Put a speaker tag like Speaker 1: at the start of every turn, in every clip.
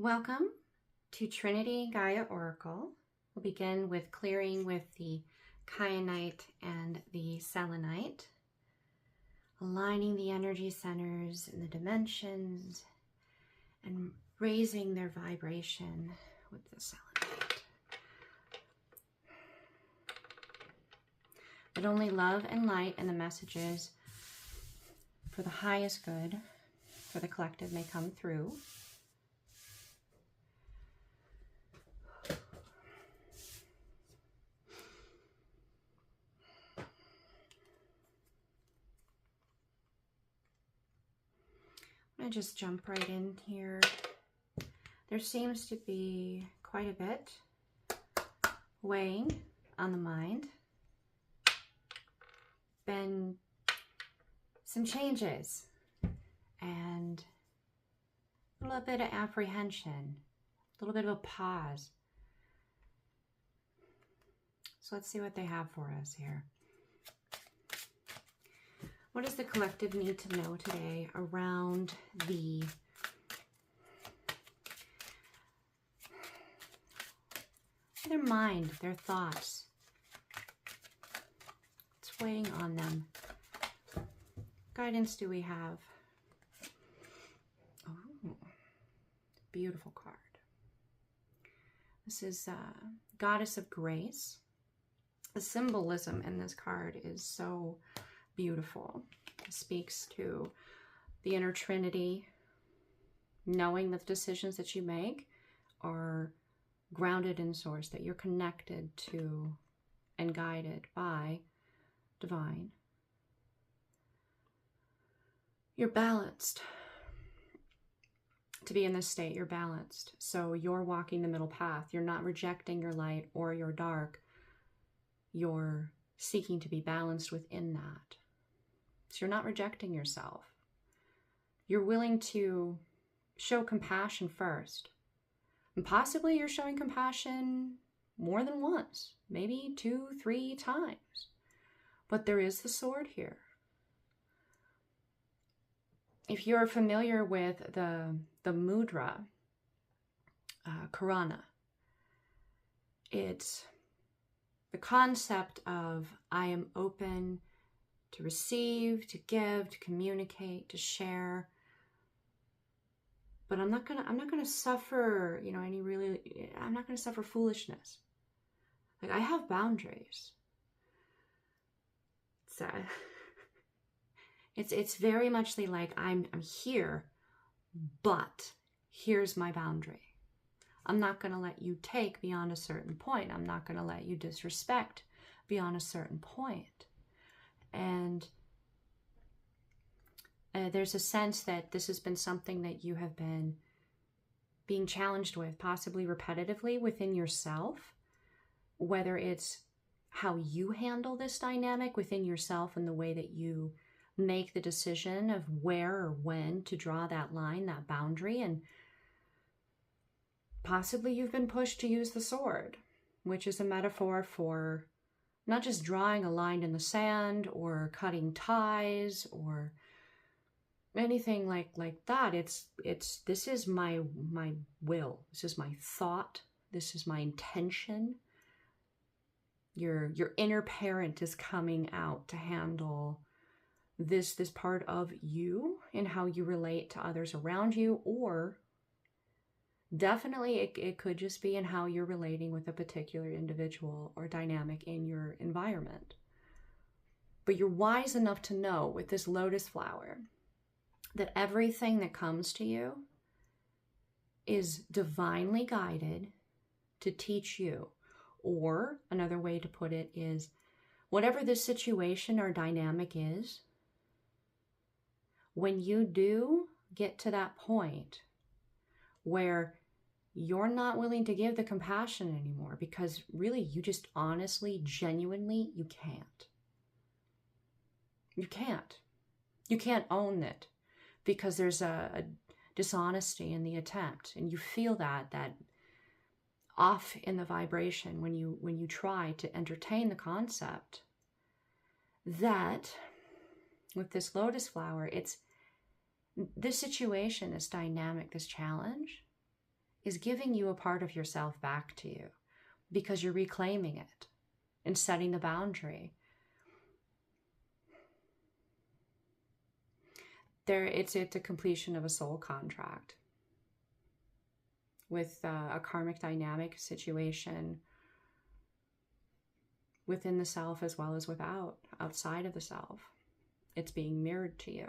Speaker 1: Welcome to Trinity Gaia Oracle. We'll begin with clearing with the kyanite and the selenite, aligning the energy centers and the dimensions and raising their vibration with the selenite. That only love and light and the messages for the highest good for the collective may come through. I'm going to just jump right in here. There seems to be quite a bit weighing on the mind. Been some changes and a little bit of apprehension, a little bit of a pause. So let's see what they have for us here. What does the collective need to know today around their mind, their thoughts? What's weighing on them? Guidance do we have? Oh, beautiful card. This is Goddess of Grace. The symbolism in this card is so beautiful. It speaks to the inner Trinity, knowing that the decisions that you make are grounded in source, that you're connected to and guided by divine. You're balanced. To be in this state, you're balanced. So you're walking the middle path. You're not rejecting your light or your dark. You're seeking to be balanced within that. So you're not rejecting yourself. You're willing to show compassion first. And possibly you're showing compassion more than once, maybe 2-3 times. But there is the sword here. If you're familiar with the mudra, Karana, it's the concept of I am open to receive, to give, to communicate, to share. But I'm not gonna suffer, I'm not gonna suffer foolishness. Like, I have boundaries. It's very much like I'm here, but here's my boundary. I'm not gonna let you take beyond a certain point. I'm not gonna let you disrespect beyond a certain point. And there's a sense that this has been something that you have been being challenged with, possibly repetitively within yourself, whether it's how you handle this dynamic within yourself and the way that you make the decision of where or when to draw that line, that boundary. And possibly you've been pushed to use the sword, which is a metaphor for not just drawing a line in the sand or cutting ties or anything like that. It's this is my will. This is my thought. This is my intention. Your inner parent is coming out to handle this part of you and how you relate to others around you, or definitely it could just be in how you're relating with a particular individual or dynamic in your environment. But you're wise enough to know with this lotus flower that everything that comes to you is divinely guided to teach you. Or another way to put it is, whatever this situation or dynamic is, when you do get to that point where you're not willing to give the compassion anymore, because really you just honestly, genuinely, you can't. You can't. You can't own it because there's a dishonesty in the attempt, and you feel that off in the vibration when you try to entertain the concept that with this lotus flower, this situation, this dynamic, this challenge is giving you a part of yourself back to you because you're reclaiming it and setting the boundary. It's a completion of a soul contract with a karmic dynamic situation within the self as well as outside of the self. It's being mirrored to you.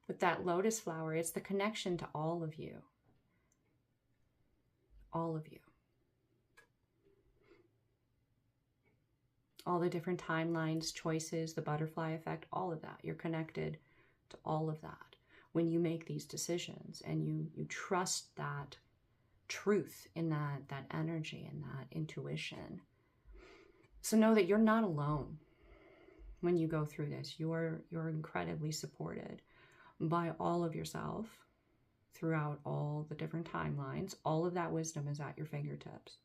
Speaker 1: With that lotus flower, it's the connection to all of you. All of you. All the different timelines, choices, the butterfly effect, all of that. You're connected to all of that when you make these decisions and you trust that truth in that energy and that intuition. So know that you're not alone when you go through this. You're incredibly supported by all of yourself throughout all the different timelines. All of that wisdom is at your fingertips.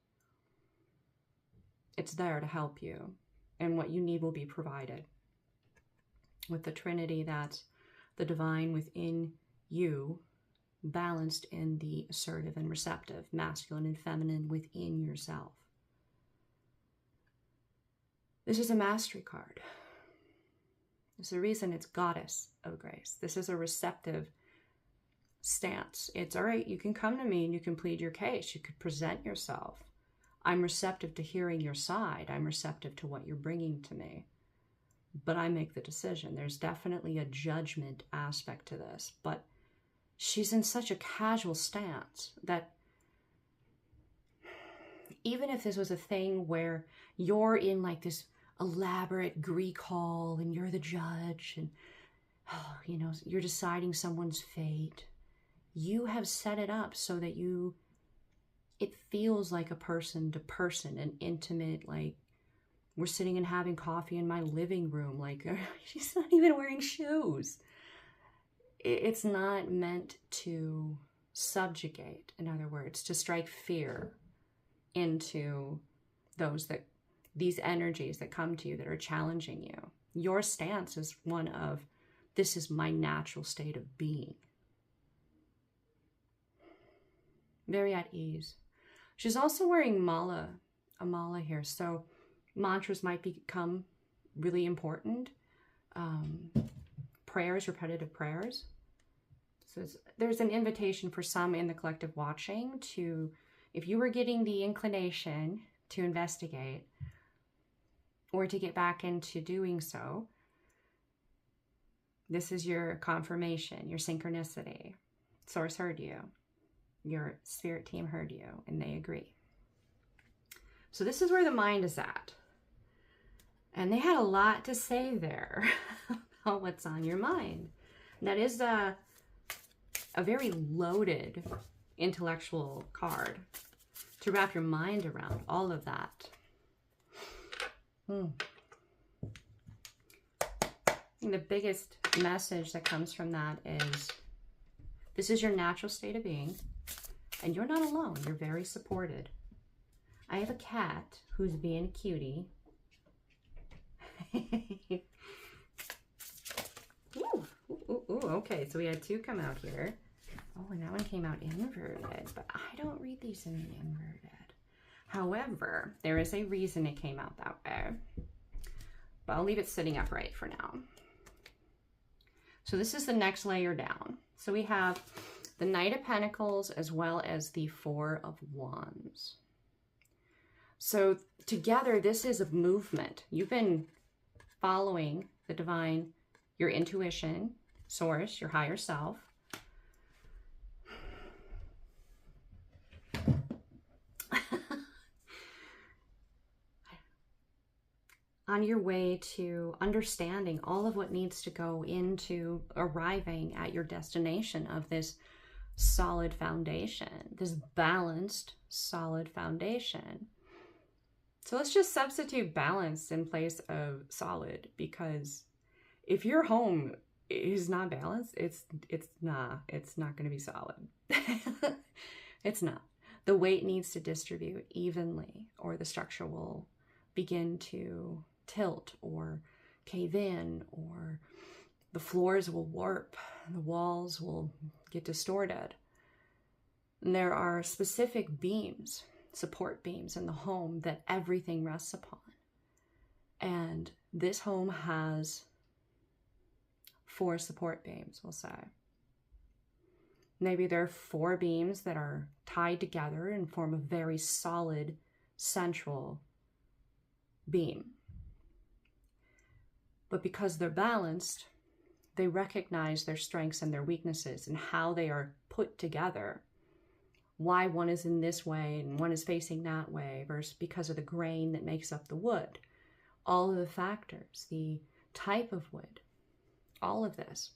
Speaker 1: It's there to help you, and what you need will be provided. With the Trinity, that's the divine within you, balanced in the assertive and receptive, masculine and feminine within yourself. This is a mastery card. There's a reason it's Goddess of Grace. This is a receptive stance. It's all right, you can come to me and you can plead your case. You could present yourself. I'm receptive to hearing your side. I'm receptive to what you're bringing to me. But I make the decision. There's definitely a judgment aspect to this. But she's in such a casual stance that even if this was a thing where you're in like this elaborate Greek hall and you're the judge and, you know, you're deciding someone's fate, you have set it up so that it feels like a person to person, an intimate, like we're sitting and having coffee in my living room. Like she's not even wearing shoes. It's not meant to subjugate, in other words, to strike fear into these energies that come to you that are challenging you. Your stance is one of, this is my natural state of being. Very at ease. She's also wearing a mala here, so mantras might become really important. Prayers, repetitive prayers. So there's an invitation for some in the collective watching to, if you were getting the inclination to investigate or to get back into doing so, this is your confirmation, your synchronicity. Source heard you. Your spirit team heard you and they agree. So this is where the mind is at. And they had a lot to say there about what's on your mind. And that is a very loaded intellectual card to wrap your mind around all of that. And the biggest message that comes from that is, this is your natural state of being, and you're not alone. You're very supported. I have a cat who's being a cutie. Okay, so we had two come out here. Oh, and that one came out inverted, but I don't read these in inverted. However, there is a reason it came out that way, but I'll leave it sitting upright for now. So this is the next layer down. So we have the Knight of Pentacles as well as the Four of Wands. So together, this is a movement. You've been following the divine, your intuition, source, your higher self. On your way to understanding all of what needs to go into arriving at your destination of this solid foundation, this balanced, solid foundation. So let's just substitute balance in place of solid, because if your home is not balanced, it's not going to be solid. It's not. The weight needs to distribute evenly, or the structure will begin to tilt or cave in, or the floors will warp. The walls will get distorted. And there are specific beams, support beams in the home that everything rests upon. And this home has 4 support beams, we'll say. Maybe there are 4 beams that are tied together and form a very solid central beam. But because they're balanced, they recognize their strengths and their weaknesses and how they are put together. Why one is in this way and one is facing that way versus because of the grain that makes up the wood. All of the factors, the type of wood, all of this.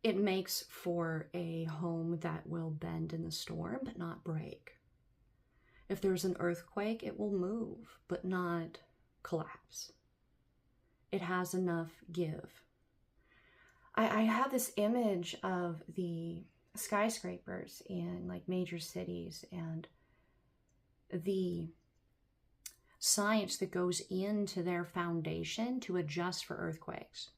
Speaker 1: It makes for a home that will bend in the storm but not break. If there's an earthquake, it will move but not collapse. It has enough give. I have this image of the skyscrapers in like major cities and the science that goes into their foundation to adjust for earthquakes,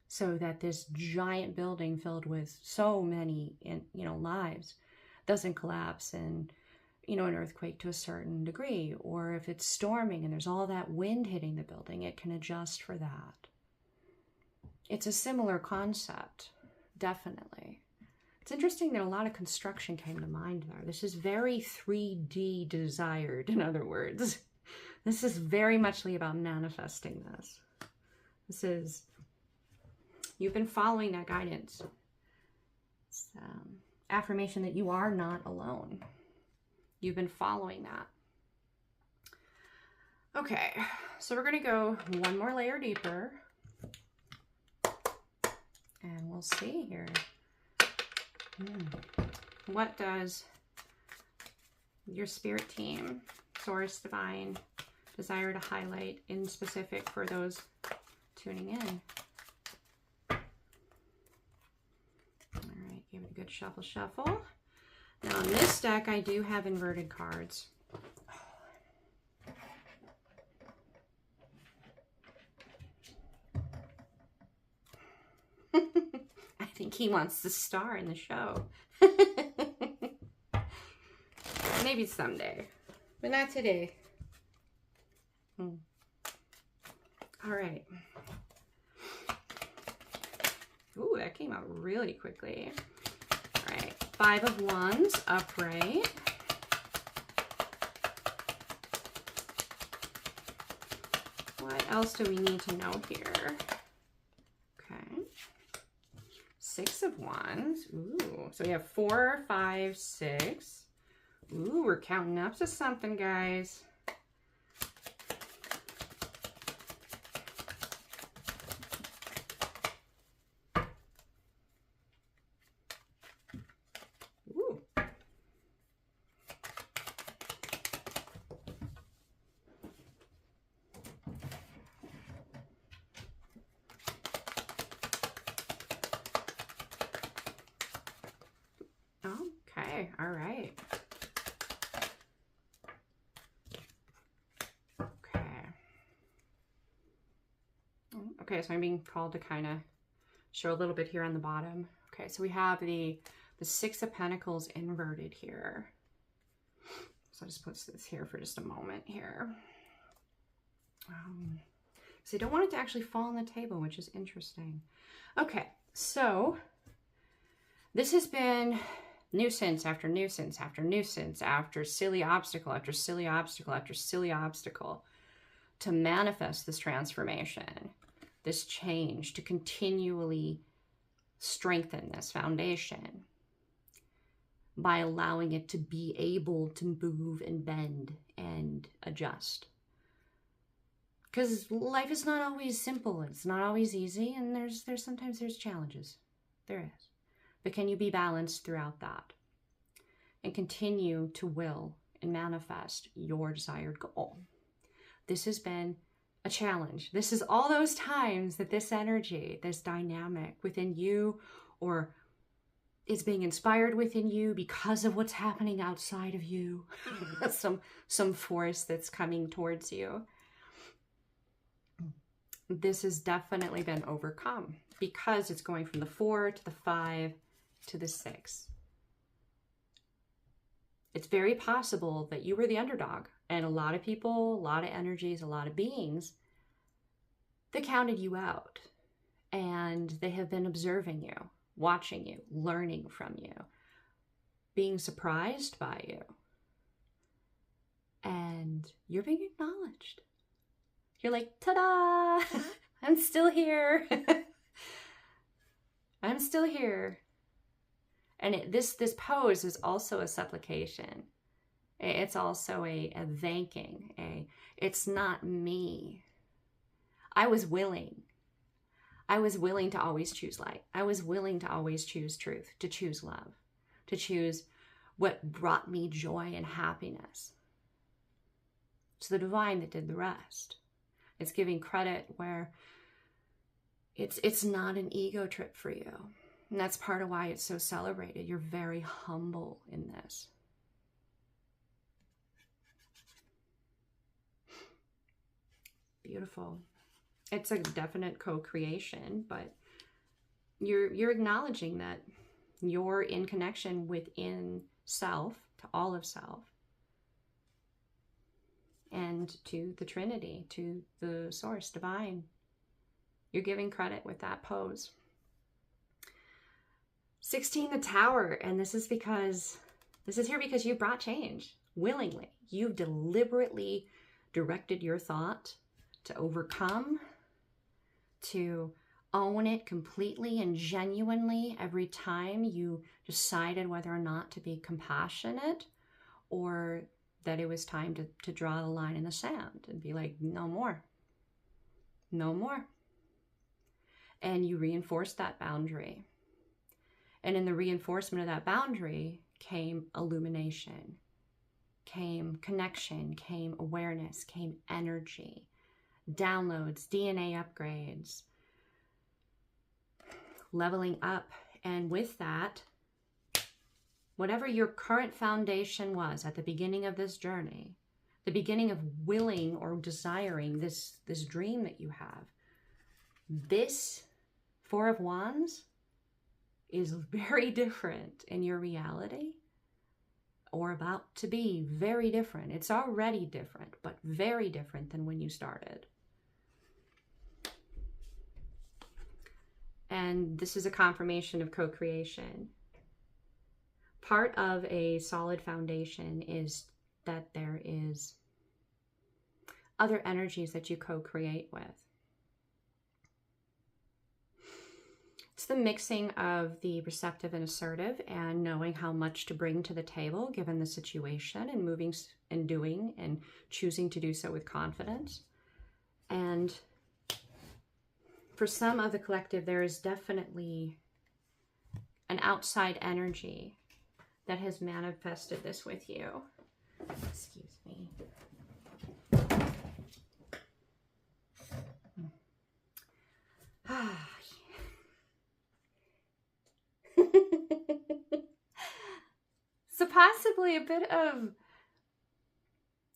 Speaker 1: so that this giant building filled with so many, lives doesn't collapse and, an earthquake to a certain degree. Or if it's storming and there's all that wind hitting the building, it can adjust for that. It's a similar concept, definitely. It's interesting that a lot of construction came to mind there. This is very 3D desired, in other words. This is very muchly about manifesting this. This is, you've been following that guidance. It's affirmation that you are not alone. You've been following that. Okay, so we're going to go one more layer deeper. And we'll see here. What does your spirit team, Source, Divine, desire to highlight in specific for those tuning in? All right, give it a good shuffle, shuffle. Now on this deck, I do have inverted cards. I think he wants the star in the show. Maybe someday, but not today. All right. Ooh, that came out really quickly. All right, 5 of Wands, upright. What else do we need to know here? Okay. 6 of Wands. Ooh, so we have 4, 5, 6. Ooh, we're counting up to something, guys. Ooh. Okay, all right. Okay, so I'm being called to kind of show a little bit here on the bottom. Okay, so we have the 6 of Pentacles inverted here. So I'll just put this here for just a moment here. So I don't want it to actually fall on the table, which is interesting. Okay, so this has been nuisance after nuisance after nuisance after silly obstacle after silly obstacle after silly obstacle to manifest this transformation, this change, to continually strengthen this foundation by allowing it to be able to move and bend and adjust. Because life is not always simple. It's not always easy, and there's sometimes there's challenges. There is. But can you be balanced throughout that and continue to will and manifest your desired goal? This has been a challenge. This is all those times that this energy, this dynamic within you, or is being inspired within you because of what's happening outside of you, some force that's coming towards you. this has definitely been overcome because it's going from the 4 to the 5 to the 6. It's very possible that you were the underdog, and a lot of people, a lot of energies, a lot of beings, they counted you out, and they have been observing you, watching you, learning from you, being surprised by you, and you're being acknowledged. You're like, ta-da! I'm still here. I'm still here. And this pose is also a supplication. It's also a thanking. It's not me. I was willing. I was willing to always choose light. I was willing to always choose truth, to choose love, to choose what brought me joy and happiness. It's the divine that did the rest. It's giving credit where it's not an ego trip for you. And that's part of why it's so celebrated. You're very humble in this. Beautiful. It's a definite co-creation, but you're acknowledging that you're in connection within self, to all of self, and to the Trinity, to the source, divine. You're giving credit with that pose. 16, the Tower, and this is here because you brought change willingly. You've deliberately directed your thought to overcome, to own it completely and genuinely every time you decided whether or not to be compassionate, or that it was time to draw the line in the sand and be like, no more. No more. And you reinforced that boundary. And in the reinforcement of that boundary came illumination, came connection, came awareness, came energy, downloads, DNA upgrades, leveling up. And with that, whatever your current foundation was at the beginning of this journey, the beginning of willing or desiring this dream that you have, this 4 of Wands is very different in your reality, or about to be very different. It's already different, but very different than when you started. And this is a confirmation of co-creation. Part of a solid foundation is that there is other energies that you co-create with. It's the mixing of the receptive and assertive, and knowing how much to bring to the table given the situation, and moving and doing and choosing to do so with confidence. And for some of the collective, there is definitely an outside energy that has manifested this with you. Excuse me. So possibly a bit of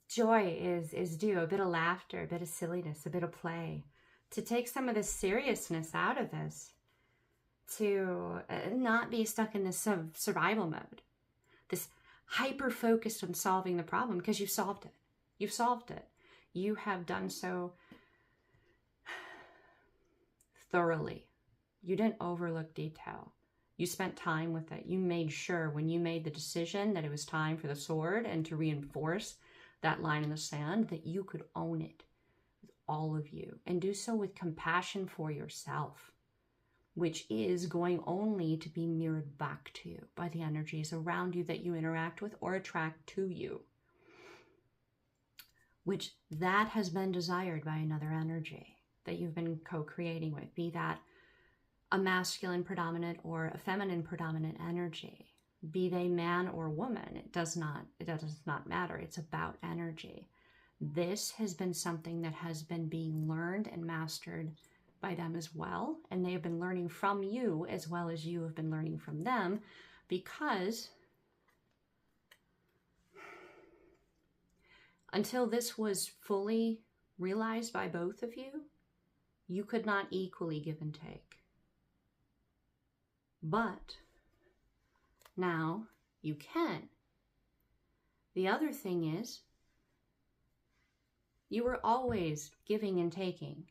Speaker 1: joy is due, a bit of laughter, a bit of silliness, a bit of play, to take some of the seriousness out of this, to not be stuck in this survival mode, this hyper-focused on solving the problem, because you've solved it. You've solved it. You have done so thoroughly. You didn't overlook detail. You spent time with it. You made sure when you made the decision that it was time for the sword and to reinforce that line in the sand, that you could own it with all of you, and do so with compassion for yourself, which is going only to be mirrored back to you by the energies around you that you interact with or attract to you, which that has been desired by another energy that you've been co-creating with, be that a masculine predominant or a feminine predominant energy, be they man or woman. It does not matter. It's about energy. This has been something that has been being learned and mastered by them as well, and they have been learning from you as well as you have been learning from them, because until this was fully realized by both of you, You could not equally give and take. But now you can. The other thing is, you were always giving and taking.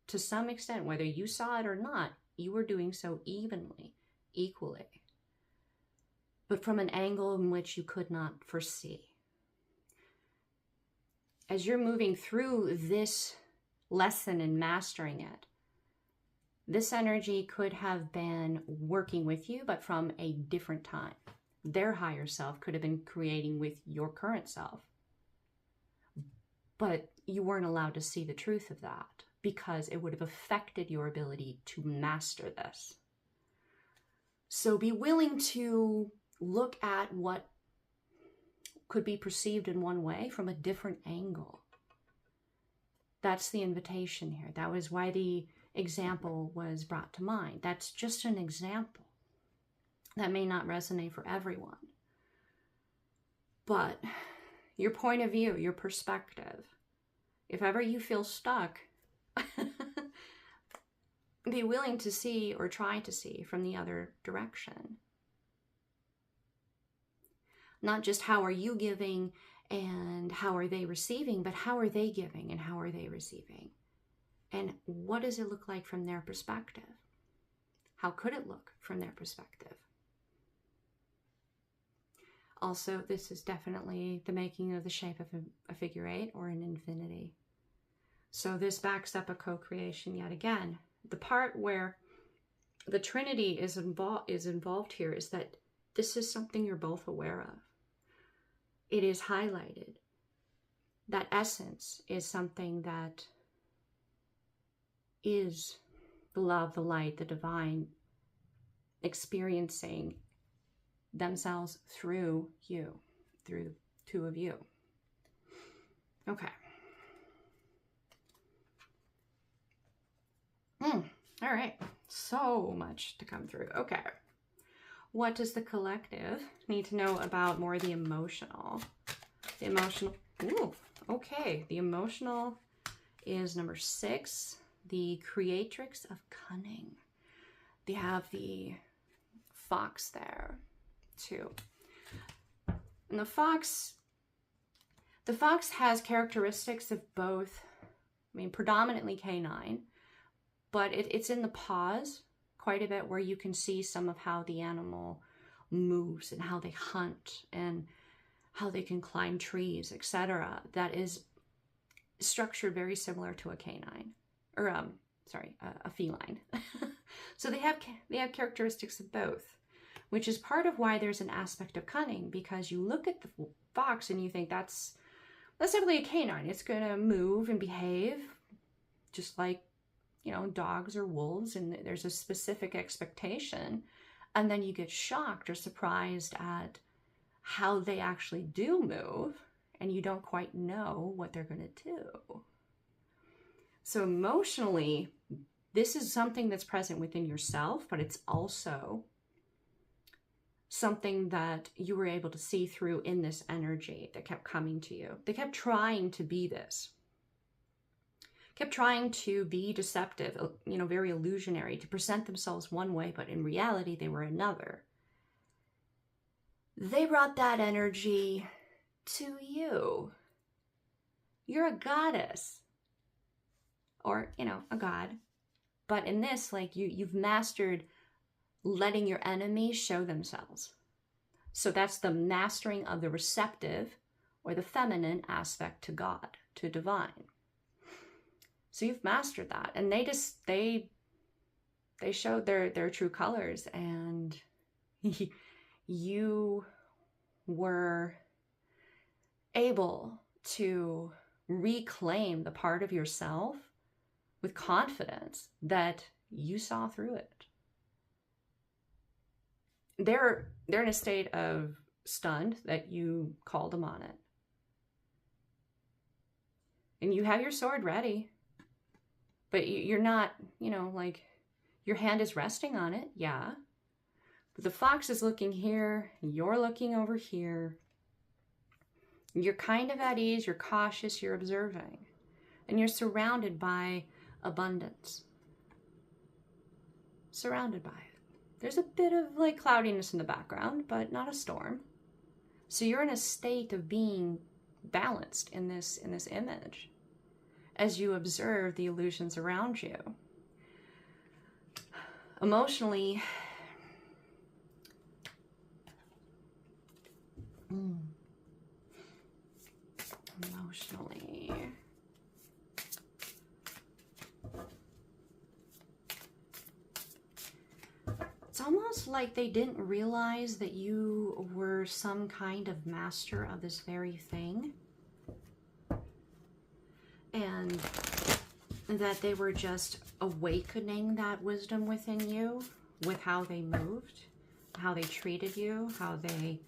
Speaker 1: To some extent, whether you saw it or not, you were doing so evenly, equally. But from an angle in which you could not foresee. As you're moving through this lesson and mastering it, this energy could have been working with you, but from a different time. Their higher self could have been creating with your current self. But you weren't allowed to see the truth of that because it would have affected your ability to master this. So be willing to look at what could be perceived in one way from a different angle. That's the invitation here. That was why the example was brought to mind. That's just an example. That may not resonate for everyone. But your point of view, your perspective, if ever you feel stuck, be willing to see or try to see from the other direction. Not just how are you giving and how are they receiving, but how are they giving and how are they receiving? And what does it look like from their perspective? How could it look from their perspective? Also, this is definitely the making of the shape of a figure eight or an infinity. So this backs up a co-creation yet again. The part where the Trinity is involved here is that this is something you're both aware of. It is highlighted. That essence is something that is the love, the light, the divine experiencing themselves through you, through the two of you. Okay. All right. So much to come through. Okay. What does the collective need to know about more the emotional? The emotional. Ooh, okay. The emotional is number 6, the creatrix of cunning. They have the fox there too. And the fox has characteristics of both, predominantly canine, but it's in the paws quite a bit where you can see some of how the animal moves and how they hunt and how they can climb trees, etc. That is structured very similar to a canine, or a feline. So they have characteristics of both, which is part of why there's an aspect of cunning, because you look at the fox and you think that's definitely a canine. It's going to move and behave just like, dogs or wolves, and there's a specific expectation, and then you get shocked or surprised at how they actually do move, and you don't quite know what they're going to do. So emotionally, this is something that's present within yourself, but it's also something that you were able to see through in this energy that kept coming to you. They kept trying to be this. Kept trying to be deceptive, very illusionary, to present themselves one way, but in reality, they were another. They brought that energy to you. You're a goddess. Or, a god. But in this, you've mastered letting your enemies show themselves. So that's the mastering of the receptive or the feminine aspect to God, to divine. So you've mastered that, and they showed their true colors, and you were able to reclaim the part of yourself with confidence that you saw through it. They're in a state of stunned that you called them on it. And you have your sword ready. But you're not, your hand is resting on it, yeah. But the fox is looking here, you're looking over here. You're kind of at ease, you're cautious, you're observing. And you're surrounded by abundance. Surrounded by it. There's a bit of like cloudiness in the background, but not a storm. So you're in a state of being balanced in this image as you observe the illusions around you. Emotionally, it's almost like they didn't realize that you were some kind of master of this very thing, and that they were just awakening that wisdom within you with how they moved, how they treated you, how they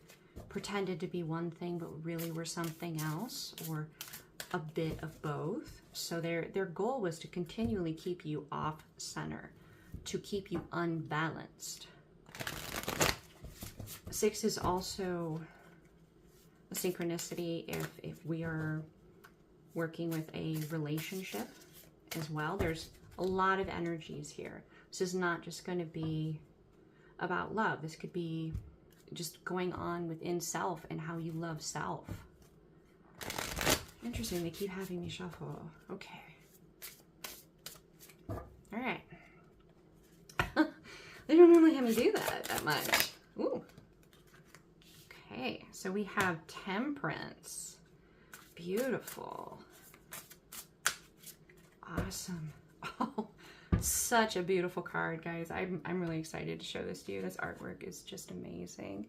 Speaker 1: pretended to be one thing but really were something else, or a bit of both. So their goal was to continually keep you off center, to keep you unbalanced. 6 is also a synchronicity if we are working with a relationship as well. There's a lot of energies here. This is not just going to be about love. This could be just going on within self and how you love self. Interesting, they keep having me shuffle. Okay. All right. They don't normally have me do that much. Ooh. Okay, so we have Temperance. Beautiful. Awesome. Oh, such a beautiful card, guys. I'm really excited to show this to you. This artwork is just amazing.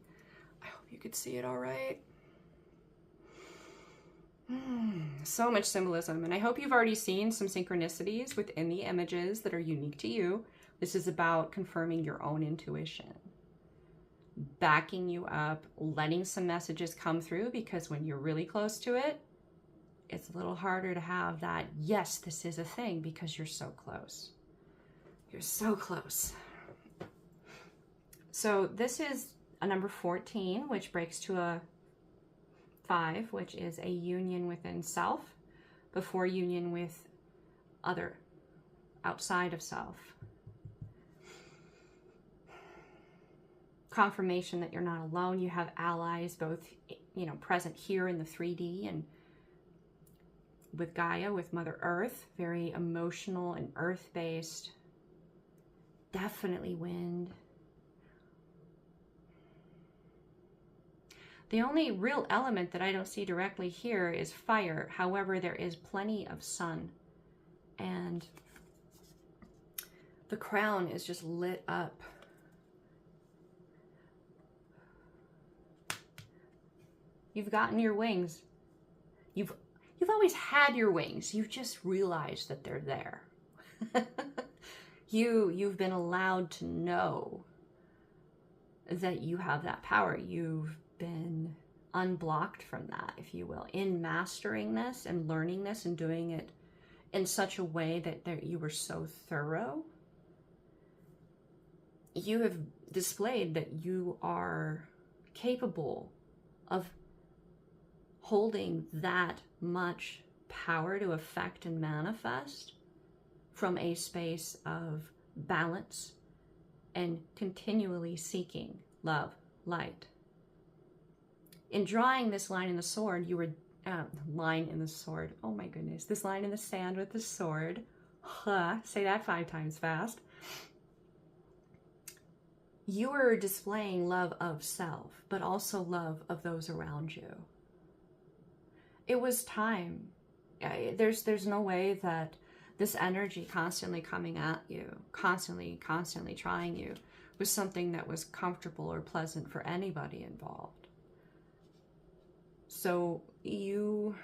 Speaker 1: I hope you could see it all right. So much symbolism, and I hope you've already seen some synchronicities within the images that are unique to you. This is about confirming your own intuition, backing you up, letting some messages come through, because when you're really close to it, it's a little harder to have that, yes, this is a thing, because you're so close. You're so close. So this is a number 14, which breaks to a 5, which is a union within self before union with other, outside of self. Confirmation that you're not alone. You have allies, both, present here in the 3D and with Gaia, with Mother Earth. Very emotional and earth-based. Definitely wind. The only real element that I don't see directly here is fire. However, there is plenty of sun. And the crown is just lit up. You've gotten your wings. You've always had your wings. You've just realized that they're there. You've been allowed to know that you have that power. You've been unblocked from that, if you will, in mastering this and learning this and doing it in such a way that you were so thorough. You have displayed that you are capable of holding that much power to affect and manifest from a space of balance and continually seeking love, light. In drawing this line in the sword, you were line in the sword. Oh my goodness, this line in the sand with the sword. Say that 5 times fast. You were displaying love of self, but also love of those around you. It was time. There's no way that this energy constantly coming at you, constantly trying you, was something that was comfortable or pleasant for anybody involved. So you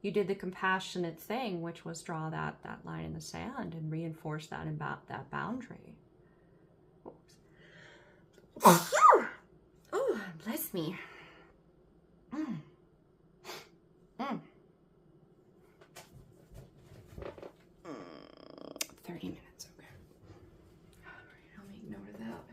Speaker 1: did the compassionate thing, which was draw that line in the sand and reinforce that about that boundary. Oh, bless me. 30 minutes, okay. All right, I'll make note of that.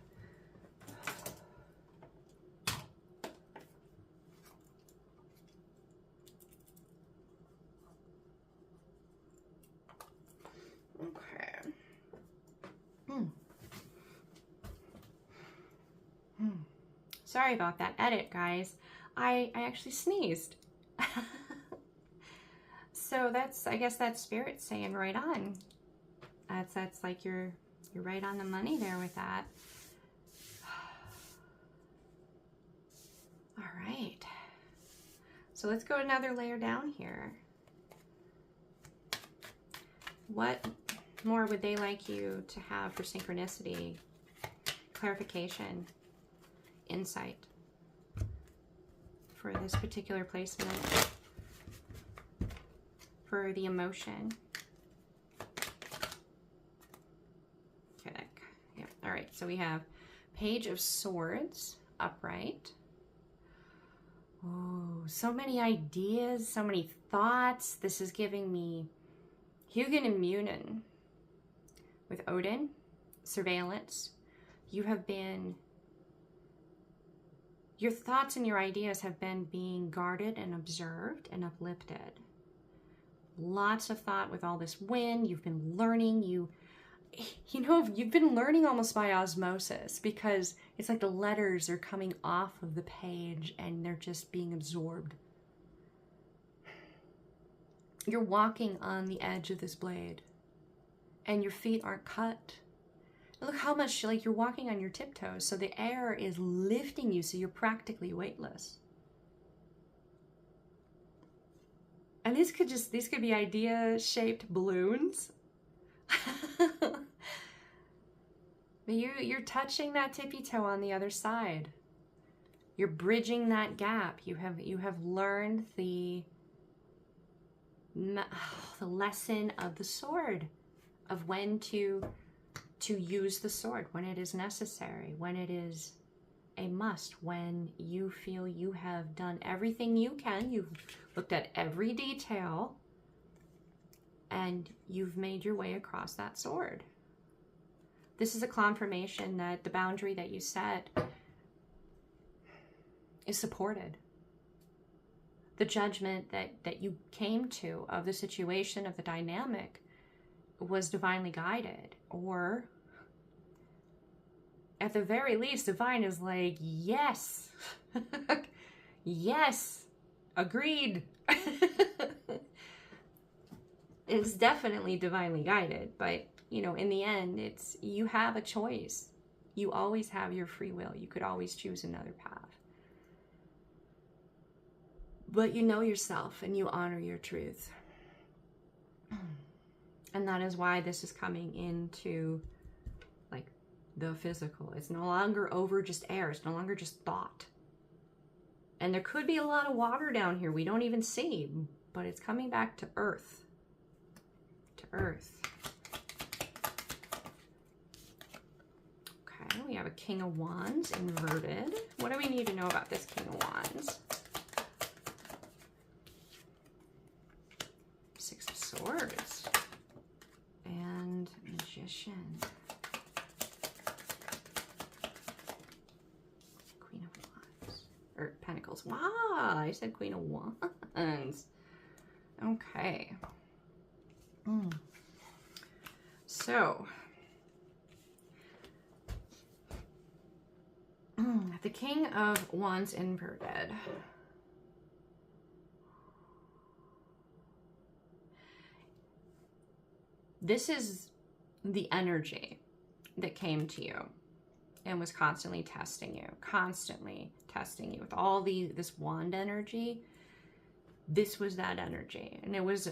Speaker 1: Sorry about that edit, guys. I actually sneezed. So that's, I guess that's Spirit saying right on. That's like you're right on the money there with that. All right. So let's go another layer down here. What more would they like you to have for synchronicity, clarification, insight for this particular placement, for the emotion? Okay, yeah. All right, so we have Page of Swords, upright. Oh, so many ideas, so many thoughts. This is giving me Hugin and Munin with Odin, surveillance. You have been, your thoughts and your ideas have been being guarded and observed and uplifted. Lots of thought with all this wind. You've been learning. You know, you've been learning almost by osmosis, because it's like the letters are coming off of the page and they're just being absorbed. You're walking on the edge of this blade and your feet aren't cut. And look how much, like, you're walking on your tiptoes, so the air is lifting you, so you're practically weightless. And these could be idea-shaped balloons. But you're touching that tippy toe on the other side. You're bridging that gap. You have learned the lesson of the sword, of when to use the sword, when it is necessary, when it is a must, when you feel you have done everything you can, you've looked at every detail, and you've made your way across that sword. This is a confirmation that the boundary that you set is supported. The judgment that you came to of the situation, of the dynamic, was divinely guided. Or at the very least, divine is like, yes, yes, agreed. It's definitely divinely guided, but you know, in the end, it's, you have a choice. You always have your free will. You could always choose another path. But you know yourself and you honor your truth. And that is why this is coming into, like, the physical. It's no longer over just air. It's no longer just thought. And there could be a lot of water down here we don't even see, but it's coming back to earth. To earth. Okay, we have a King of Wands inverted. What do we need to know about this King of Wands? Six of Swords. And Magician. Queen of Wands. Or Pentacles. Wow, I said Queen of Wands. Okay. So, the King of Wands inverted. This is the energy that came to you and was constantly testing you with all this wand energy. This was that energy, and it was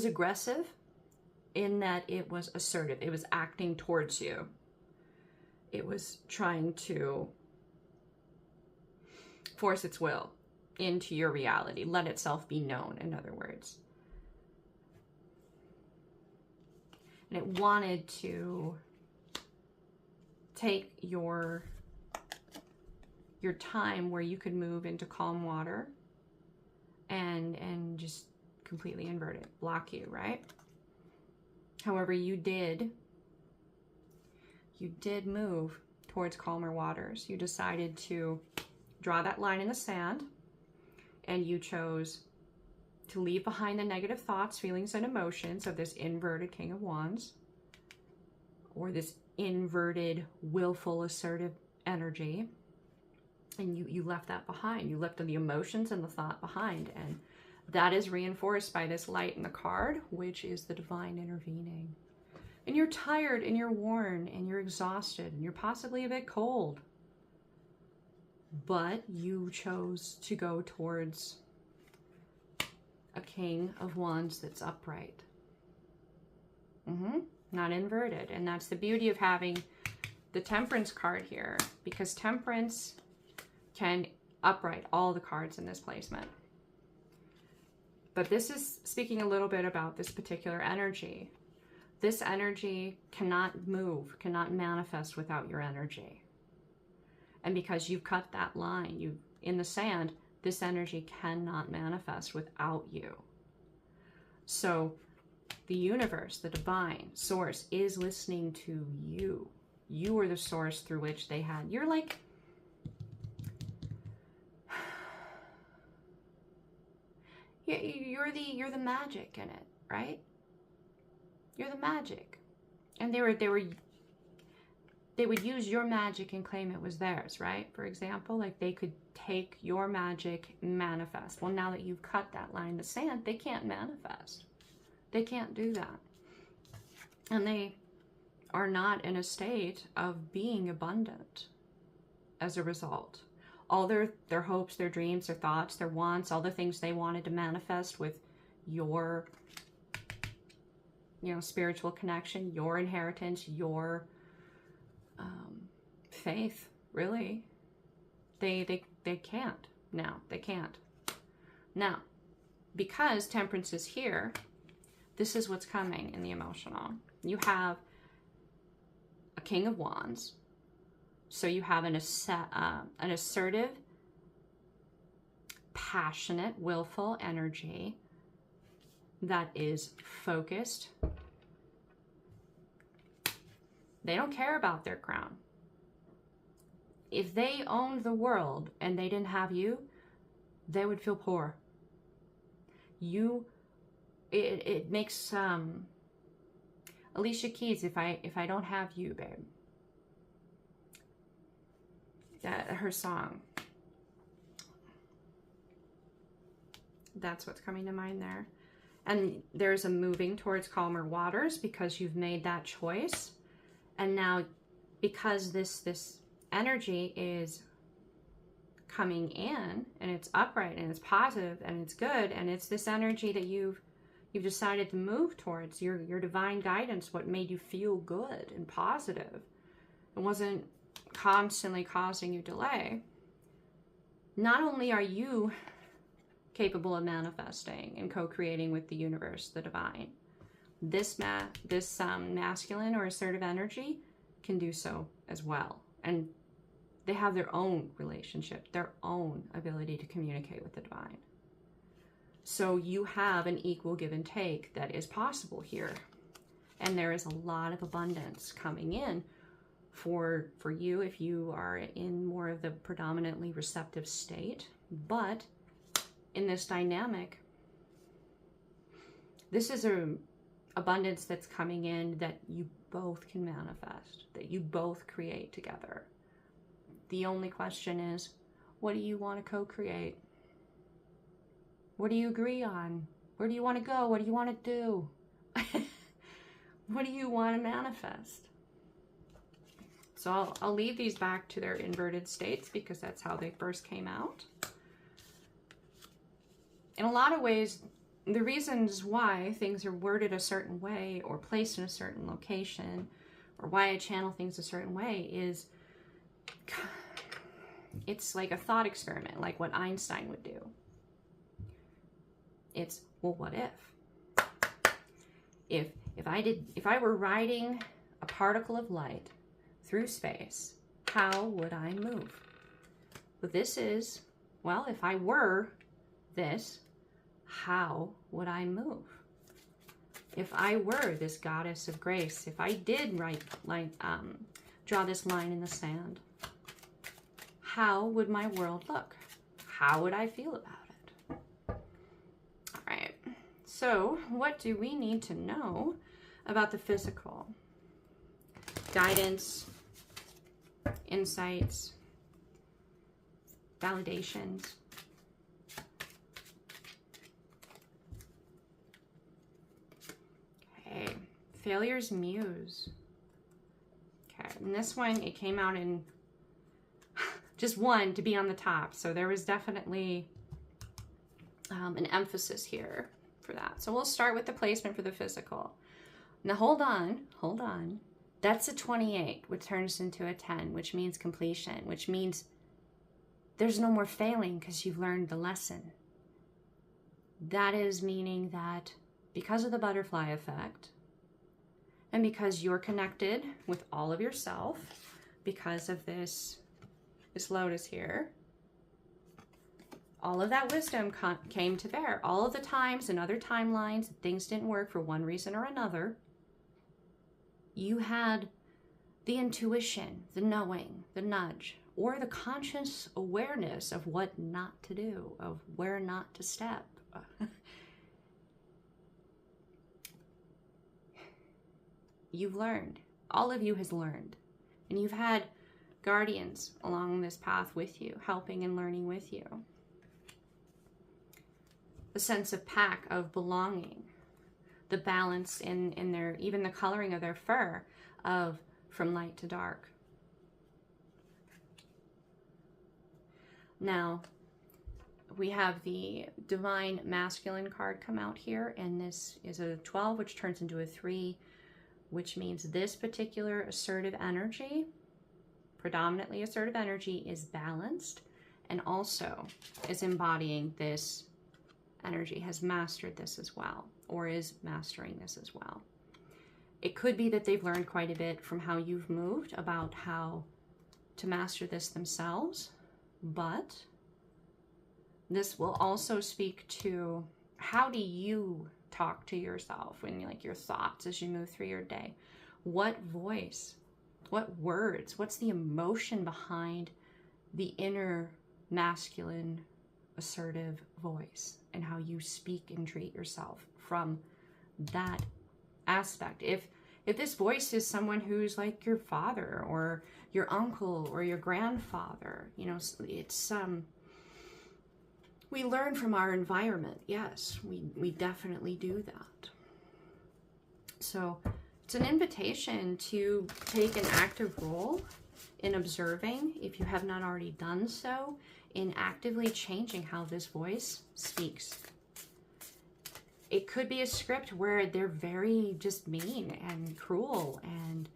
Speaker 1: aggressive in that it was assertive. It was acting towards you. It was trying to force its will into your reality, let itself be known, in other words. And it wanted to take your time where you could move into calm water and just completely invert it, block you, right? However, you did move towards calmer waters. You decided to draw that line in the sand, and you chose to leave behind the negative thoughts, feelings, and emotions of this inverted King of Wands, or this inverted, willful, assertive energy. And you left that behind. You left the emotions and the thought behind. And that is reinforced by this light in the card, which is the divine intervening. And you're tired and you're worn and you're exhausted and you're possibly a bit cold. But you chose to go towards a King of Wands that's upright. Not inverted. And that's the beauty of having the Temperance card here, because Temperance can upright all the cards in this placement. But this is speaking a little bit about this particular energy. This energy cannot move, cannot manifest without your energy. And because you've cut that line in the sand, this energy cannot manifest without you. So the universe, the divine source, is listening to you. You are the source through which they had. You're like, you're the magic in it, right? You're the magic. And they would use your magic and claim it was theirs, right? For example, like they could take your magic, manifest. Well, now that you've cut that line in the sand, they can't manifest. They can't do that. And they are not in a state of being abundant as a result. All their hopes, their dreams, their thoughts, their wants, all the things they wanted to manifest with your, spiritual connection, your inheritance, your faith, really. They can't now. They can't. Now, because Temperance is here, this is what's coming in the emotional. You have a King of Wands. So you have an assertive, passionate, willful energy that is focused. They don't care about their crown. If they owned the world and they didn't have you, they would feel poor. It makes Alicia Keys, if I don't have you, babe. Her song. That's what's coming to mind there. And there's a moving towards calmer waters because you've made that choice. And now, because this energy is coming in and it's upright and it's positive and it's good, and it's this energy that you've decided to move towards, your divine guidance, what made you feel good and positive. It wasn't constantly causing you delay. Not only are you capable of manifesting and co-creating with the universe, the divine, this masculine or assertive energy can do so as well. And they have their own relationship, their own ability to communicate with the divine. So you have an equal give and take that is possible here. And there is a lot of abundance coming in for you if you are in more of the predominantly receptive state. But in this dynamic, this is an abundance that's coming in that you both can manifest, that you both create together. The only question is, what do you want to co-create? What do you agree on? Where do you want to go? What do you want to do? What do you want to manifest? So I'll leave these back to their inverted states because that's how they first came out. In a lot of ways, the reasons why things are worded a certain way or placed in a certain location, or why I channel things a certain way, is it's like a thought experiment, like what Einstein would do. It's, well, what if? If I were riding a particle of light through space, how would I move? But this is, well, if I were this, how would I move? If I were this goddess of grace, if I did draw this line in the sand, how would my world look? How would I feel about it? All right, so what do we need to know about the physical? Guidance, insights, validations. Okay, Failure's Muse. Okay, and this one, it came out in just one to be on the top. So there was definitely an emphasis here for that. So we'll start with the placement for the physical. Now hold on. That's a 28, which turns into a 10, which means completion, which means there's no more failing because you've learned the lesson. That is meaning that because of the butterfly effect, and because you're connected with all of yourself, because of this lotus here, all of that wisdom came to bear. All of the times and other timelines, things didn't work for one reason or another. You had the intuition, the knowing, the nudge, or the conscious awareness of what not to do, of where not to step. You've learned. All of you has learned. And you've had guardians along this path with you, helping and learning with you. The sense of pack, of belonging, the balance in their, even the coloring of their fur, of from light to dark. Now, we have the Divine Masculine card come out here, and this is a 12, which turns into a 3, which means this particular assertive energy, predominantly assertive energy, is balanced and also is embodying this energy, has mastered this as well, or is mastering this as well. It could be that they've learned quite a bit from how you've moved about how to master this themselves, but this will also speak to how do you talk to yourself when like your thoughts as you move through your day. What voice, what words, what's the emotion behind the inner masculine assertive voice, and how you speak and treat yourself from that aspect. If this voice is someone who's like your father or your uncle or your grandfather, you know, it's we learn from our environment. Yes, we definitely do that. So it's an invitation to take an active role in observing, if you have not already done so, in actively changing how this voice speaks. It could be a script where they're very just mean and cruel and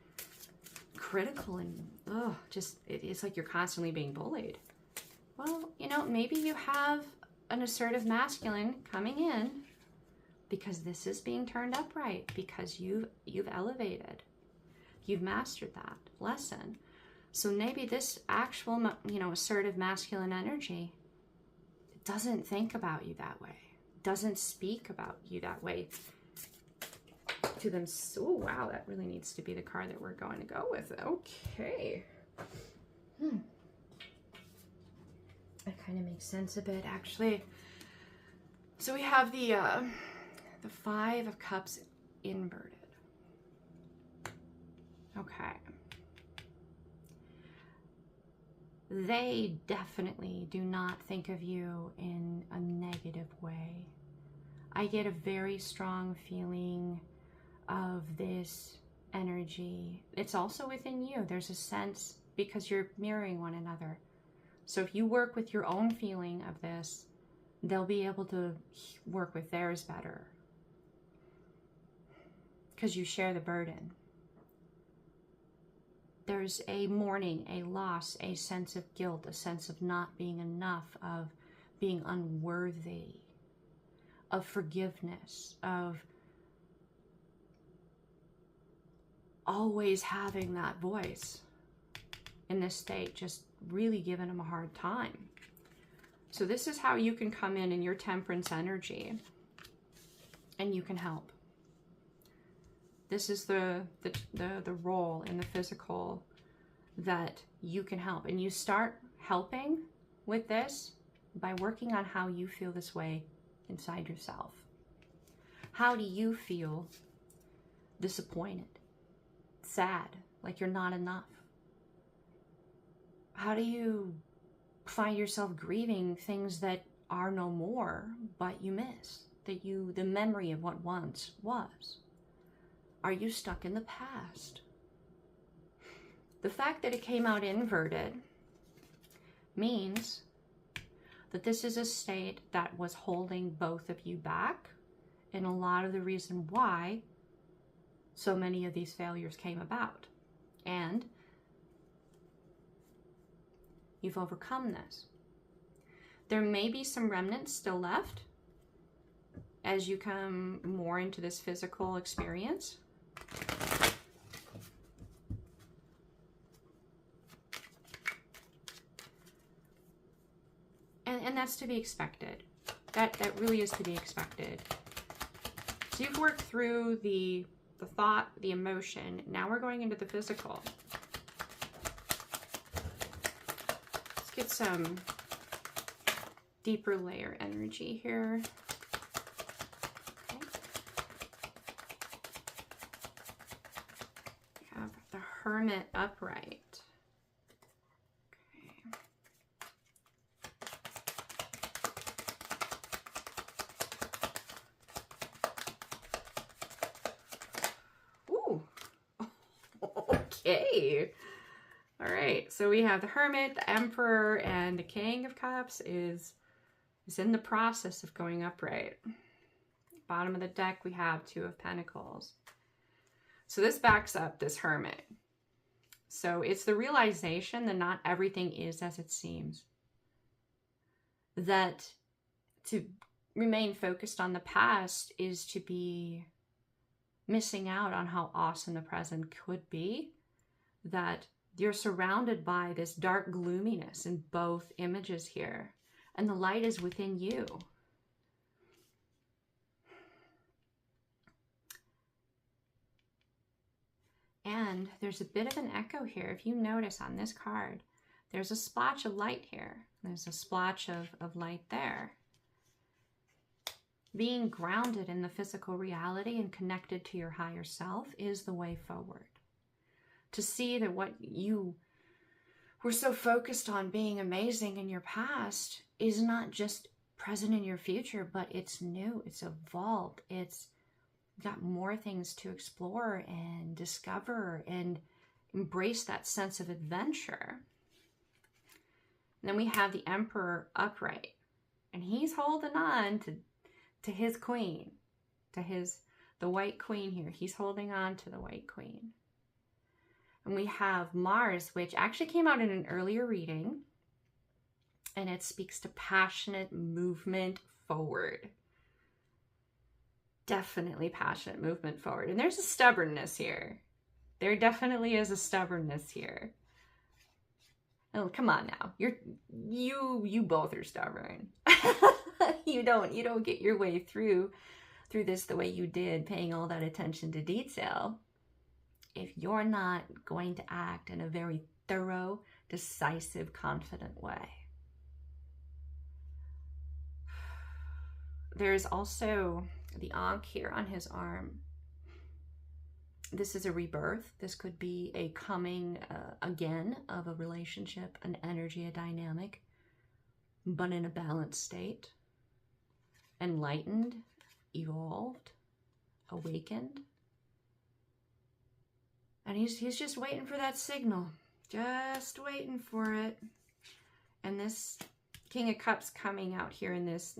Speaker 1: critical and just it's like you're constantly being bullied. Well, you know, maybe you have an assertive masculine coming in because this is being turned upright, because you've elevated, you've mastered that lesson. So maybe this actual, you know, assertive masculine energy doesn't think about you that way, doesn't speak about you that way to them. Oh, wow, that really needs to be the card that we're going to go with. Okay. That kind of makes sense a bit, actually. So we have the 5 of Cups inverted. Okay. They definitely do not think of you in a negative way. I get a very strong feeling of this energy. It's also within you. There's a sense, because you're mirroring one another. So if you work with your own feeling of this, they'll be able to work with theirs better, because you share the burden. There's a mourning, a loss, a sense of guilt, a sense of not being enough, of being unworthy, of forgiveness, of always having that voice in this state, just really giving them a hard time. So this is how you can come in your temperance energy and you can help. This is the role in the physical that you can help. And you start helping with this by working on how you feel this way inside yourself. How do you feel disappointed, sad, like you're not enough? How do you find yourself grieving things that are no more, but you miss, the memory of what once was? Are you stuck in the past? The fact that it came out inverted means that this is a state that was holding both of you back, and a lot of the reason why so many of these failures came about. And you've overcome this. There may be some remnants still left as you come more into this physical experience. And that's to be expected. That really is to be expected. So you've worked through the thought, the emotion. Now we're going into the physical. Let's get some deeper layer energy here. Okay. We have the Hermit upright. Okay. All right. So we have the Hermit, the Emperor, and the King of Cups is in the process of going upright. Bottom of the deck, we have Two of Pentacles. So this backs up this Hermit. So it's the realization that not everything is as it seems. That to remain focused on the past is to be missing out on how awesome the present could be. That you're surrounded by this dark gloominess in both images here, and the light is within you. And there's a bit of an echo here. If you notice on this card, there's a splotch of light here. There's a splotch of light there. Being grounded in the physical reality and connected to your higher self is the way forward. To see that what you were so focused on being amazing in your past is not just present in your future, but it's new, it's evolved, it's got more things to explore and discover and embrace that sense of adventure. And then we have the Emperor upright, and he's holding on to his queen, the White Queen here. He's holding on to the White Queen. And we have Mars, which actually came out in an earlier reading, and it speaks to passionate movement forward. Definitely passionate movement forward. And there's a stubbornness here. There definitely is a stubbornness here. Oh, come on now. You both are stubborn. You don't get your way through this the way you did, paying all that attention to detail, if you're not going to act in a very thorough, decisive, confident way. There's also the Ankh here on his arm. This is a rebirth. This could be a coming again of a relationship, an energy, a dynamic, but in a balanced state. Enlightened, evolved, awakened. And he's just waiting for that signal. Just waiting for it. And this King of Cups coming out here in this,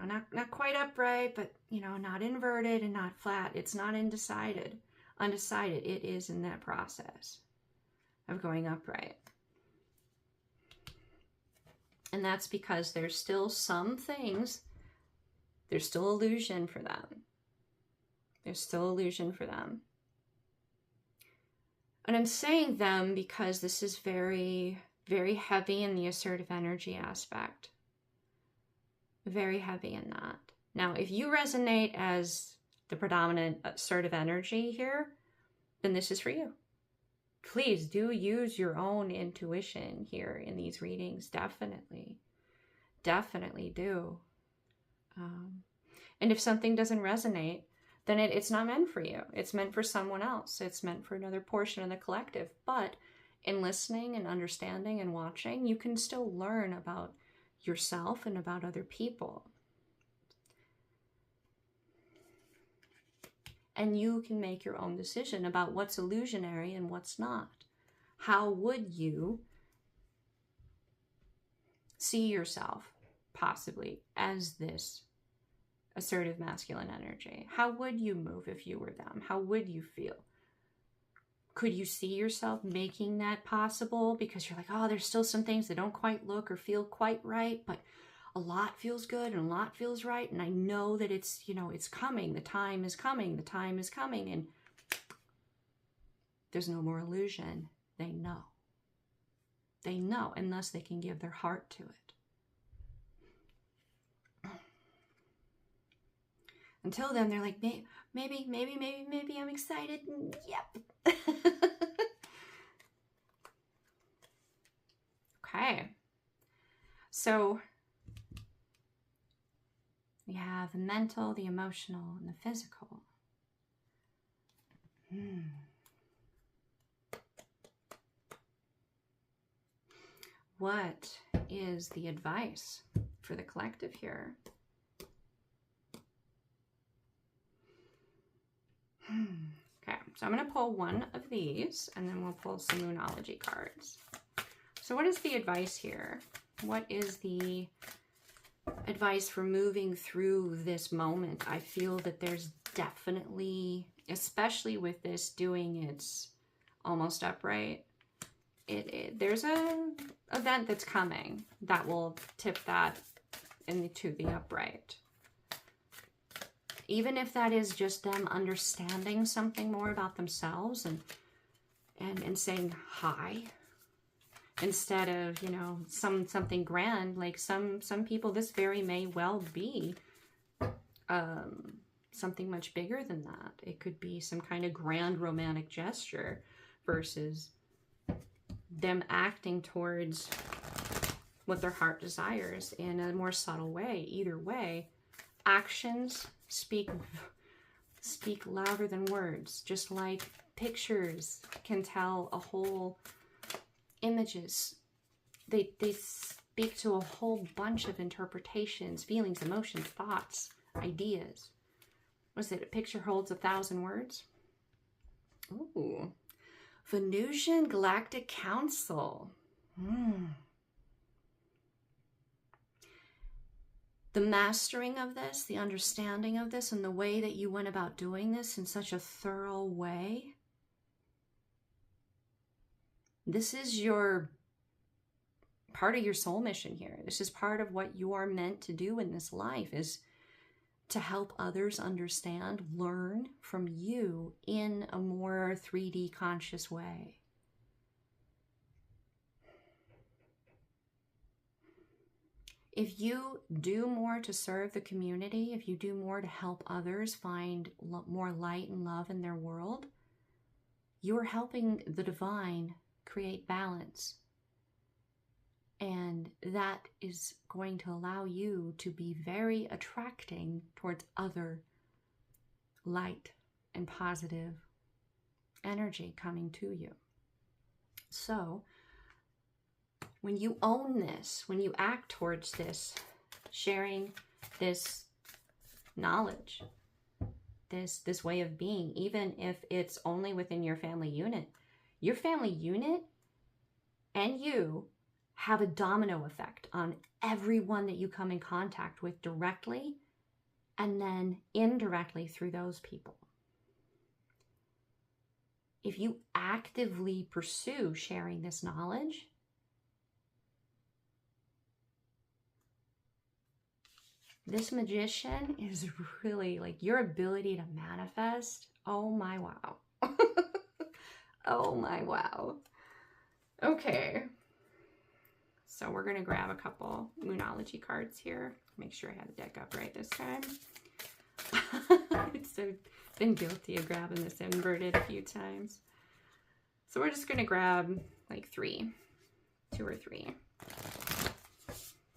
Speaker 1: not quite upright, but, not inverted and not flat. It's not undecided. It is in that process of going upright. And that's because there's still some things, there's still illusion for them. There's still illusion for them. And I'm saying them because this is very, very heavy in the assertive energy aspect. Very heavy in that. Now, if you resonate as the predominant assertive energy here, then this is for you. Please do use your own intuition here in these readings. Definitely. Definitely do. And if something doesn't resonate, then it's not meant for you. It's meant for someone else. It's meant for another portion of the collective. But in listening and understanding and watching, you can still learn about yourself and about other people. And you can make your own decision about what's illusionary and what's not. How would you see yourself possibly as this assertive masculine energy? How would you move if you were them? How would you feel? Could you see yourself making that possible? Because you're like, oh, there's still some things that don't quite look or feel quite right, but a lot feels good and a lot feels right. And I know that it's, you know, it's coming. The time is coming. The time is coming. And there's no more illusion. They know. They know, and thus they can give their heart to it. Until then, they're like, maybe I'm excited. Yep. Okay. So we have the mental, the emotional, and the physical. What is the advice for the collective here? Okay, so I'm going to pull one of these, and then we'll pull some Moonology cards. So what is the advice here? What is the advice for moving through this moment? I feel that there's definitely, especially with this doing its almost upright, there's a event that's coming that will tip that into the upright. Even if that is just them understanding something more about themselves and saying hi instead of, you know, something grand. Like some people, this very may well be something much bigger than that. It could be some kind of grand romantic gesture versus them acting towards what their heart desires in a more subtle way. Either way, actions speak louder than words, just like pictures can tell a whole, images, they speak to a whole bunch of interpretations, feelings, emotions, thoughts, ideas. Was it a picture holds 1,000 words? Ooh, Venusian Galactic Council. The mastering of this, the understanding of this, and the way that you went about doing this in such a thorough way. This is your part of your soul mission here. This is part of what you are meant to do in this life, is to help others understand, learn from you in a more 3D conscious way. If you do more to serve the community, if you do more to help others find more light and love in their world, you are helping the divine create balance. And that is going to allow you to be very attracting towards other light and positive energy coming to you. So, when you own this, when you act towards this, sharing this knowledge, this way of being, even if it's only within your family unit and you have a domino effect on everyone that you come in contact with directly and then indirectly through those people. If you actively pursue sharing this knowledge, this magician is really like your ability to manifest. Oh my wow. Oh my wow. Okay. So we're going to grab a couple Moonology cards here. Make sure I have the deck up right this time. I've been guilty of grabbing this inverted a few times. So we're just going to grab like 2 or 3.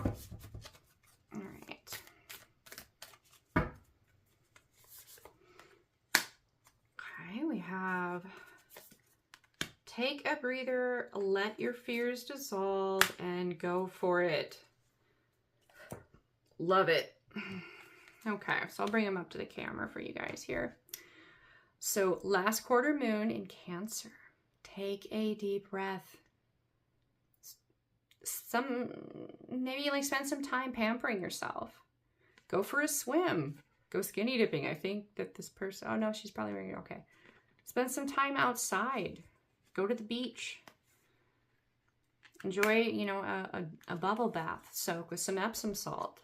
Speaker 1: All right. Okay, we have take a breather, let your fears dissolve, and go for it. Love it. Okay, so I'll bring them up to the camera for you guys here. So last quarter moon in Cancer. Take a deep breath. Maybe like spend some time pampering yourself. Go for a swim. Go skinny dipping. I think that this person, oh no, she's probably wearing it. Okay. Spend some time outside. Go to the beach. Enjoy, you know, a bubble bath. Soak with some Epsom salt.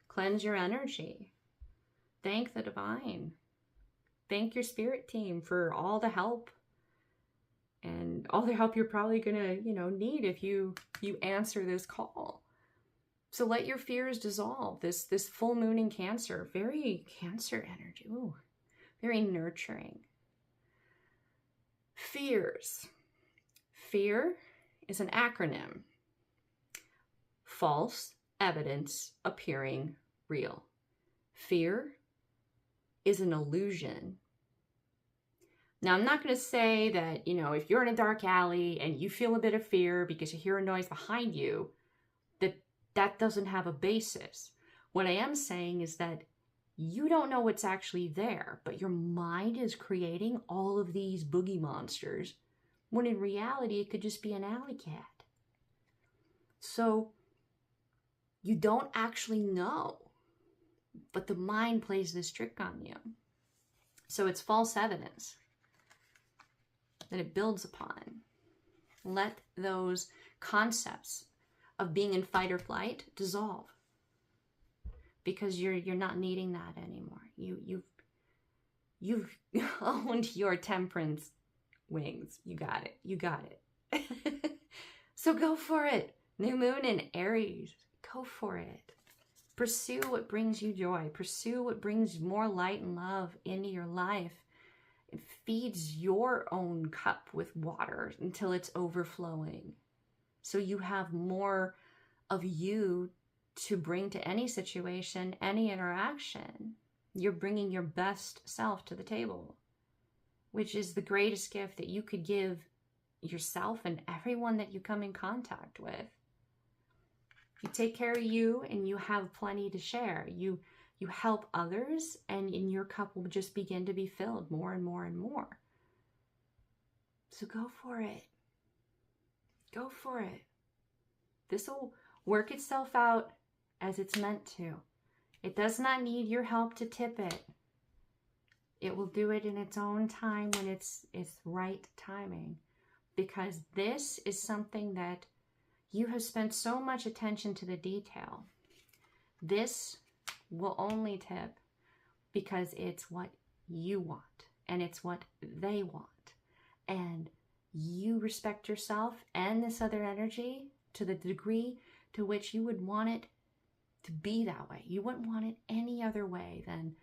Speaker 1: Cleanse your energy. Thank the divine. Thank your spirit team for all the help. And all the help you're probably gonna, you know, need if you answer this call. So let your fears dissolve. This full moon in Cancer, very Cancer energy. Ooh, very nurturing. Fears. Fear is an acronym. False evidence appearing real. Fear is an illusion. Now, I'm not going to say that, you know, if you're in a dark alley and you feel a bit of fear because you hear a noise behind you, that doesn't have a basis. What I am saying is that you don't know what's actually there, but your mind is creating all of these boogie monsters, when in reality, it could just be an alley cat. So you don't actually know, but the mind plays this trick on you. So it's false evidence that it builds upon. Let those concepts of being in fight or flight dissolve, because you're not needing that anymore. You've owned your temperance wings. You got it. You got it. So go for it. New moon in Aries. Go for it. Pursue what brings you joy. Pursue what brings more light and love into your life. It feeds your own cup with water until it's overflowing. So you have more of you to bring to any situation, any interaction. You're bringing your best self to the table, which is the greatest gift that you could give yourself and everyone that you come in contact with. You take care of you and you have plenty to share. You help others, and your cup will just begin to be filled more and more and more. So go for it. Go for it. This will work itself out as it's meant to. It does not need your help to tip it. It will do it in its own time when it's right timing. Because this is something that you have spent so much attention to the detail. This will only tip because it's what you want and it's what they want. And you respect yourself and this other energy to the degree to which you would want it to be that way. You wouldn't want it any other way than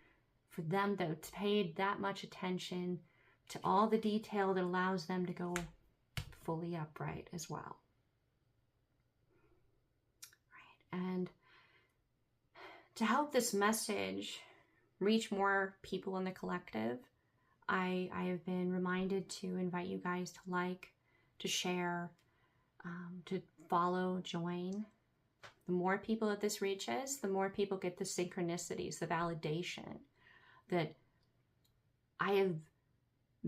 Speaker 1: for them to pay that much attention to all the detail that allows them to go fully upright as well. Right. And to help this message reach more people in the collective, I have been reminded to invite you guys to like, to share, to follow, join. The more people that this reaches, the more people get the synchronicities, the validation that I have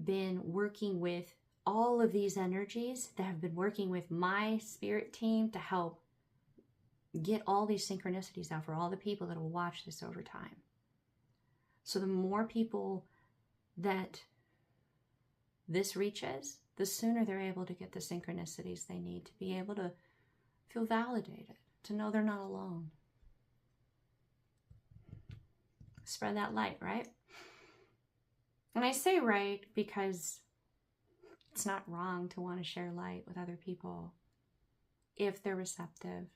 Speaker 1: been working with all of these energies that have been working with my spirit team to help get all these synchronicities out for all the people that will watch this over time. So the more people that this reaches, the sooner they're able to get the synchronicities they need to be able to feel validated, to know they're not alone. Spread that light, right? And I say right because it's not wrong to want to share light with other people if they're receptive.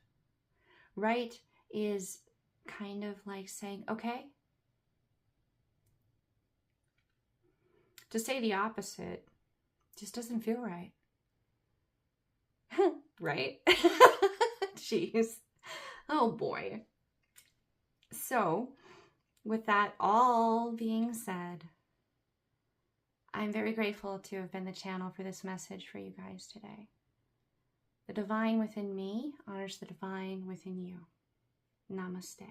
Speaker 1: Right is kind of like saying, okay. To say the opposite just doesn't feel right. Right? Jeez. Oh boy. So, with that all being said, I'm very grateful to have been the channel for this message for you guys today. The divine within me honors the divine within you. Namaste.